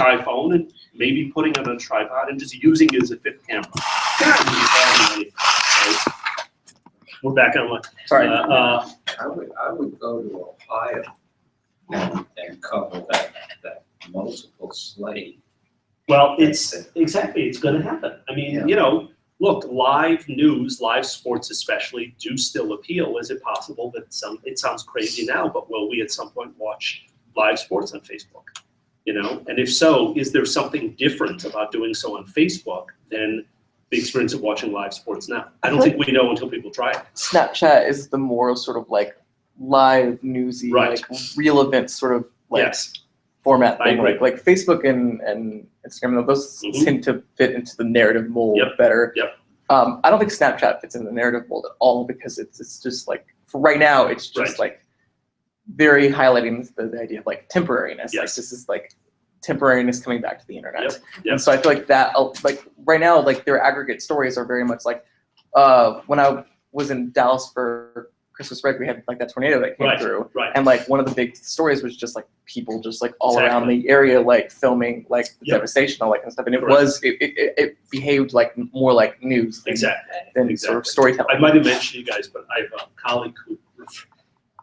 iPhone and maybe putting it on a tripod and just using it as a fifth camera. We're back on what? Sorry. I would go to Ohio and cover that multiple slate. Well, it's going to happen. I mean, Yeah. you know, look, live news, live sports especially, do still appeal. Is it possible that it sounds crazy now, but will we at some point watch live sports on Facebook? You know, and if so, is there something different about doing so on Facebook than the experience of watching live sports now? I don't think we know until people try it. Snapchat is the more sort of like live newsy, Right. like real events sort of like Yes. format I thing. agree. Like Facebook and Instagram, those Mhm. tend to fit into the narrative mold Yep. better. Yep. I don't think Snapchat fits in the narrative mold at all because it's just like, for right now, it's just Right. like very highlighting the idea of like temporariness. Like Yes. this is like temporariness coming back to the internet. Yep. Yep. And so I feel like that, like right now, like their aggregate stories are very much like, when I was in Dallas for Christmas break, we had like that tornado that came Right. through. Right. And like one of the big stories was just like people just like all Exactly. around the area, like filming like the Yep. devastation, all that kind of stuff. And Correct. it behaved like more like news than, Exactly. than sort Exactly. of storytelling. I might have mentioned you guys, but I have a colleague who,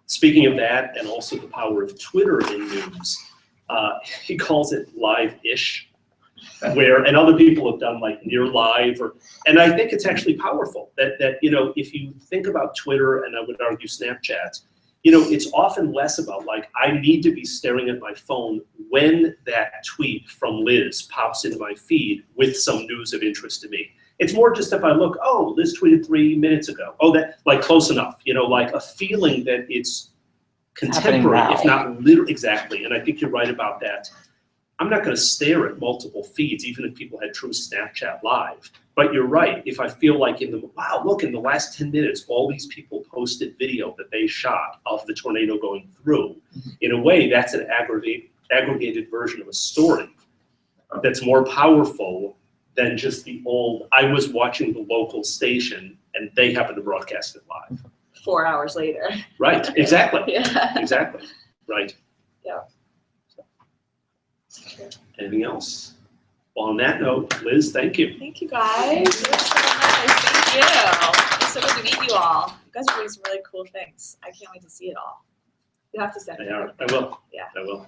speaking of that and also the power of Twitter in news, he calls it live-ish, and other people have done like near live, and I think it's actually powerful that, you know, if you think about Twitter, and I would argue Snapchat, you know, it's often less about like, I need to be staring at my phone when that tweet from Liz pops into my feed with some news of interest to me. It's more just if I look, oh, Liz tweeted 3 minutes ago. Oh, that, like, close enough, you know, like a feeling that it's contemporary, happening if now. not literal. Exactly, and I think you're right about that. I'm not going to stare at multiple feeds, even if people had true Snapchat Live. But you're right. If I feel like in the the last 10 minutes, all these people posted video that they shot of the tornado going through. In a way, that's an aggregated version of a story that's more powerful than just the old, I was watching the local station and they happened to broadcast it live. 4 hours later. Right, exactly, Yeah. exactly, right. Yeah. Anything else? Well, on that note, Liz, thank you. Thank you guys. It was so nice. Thank you. It's so good to meet you all. You guys are doing some really cool things. I can't wait to see it all. You have to send it. I will. Yeah. I will.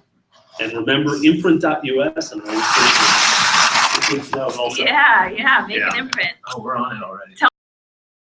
And remember, imprint.us and all these things. Also. Yeah, make Yeah. an imprint. Oh, we're on it already.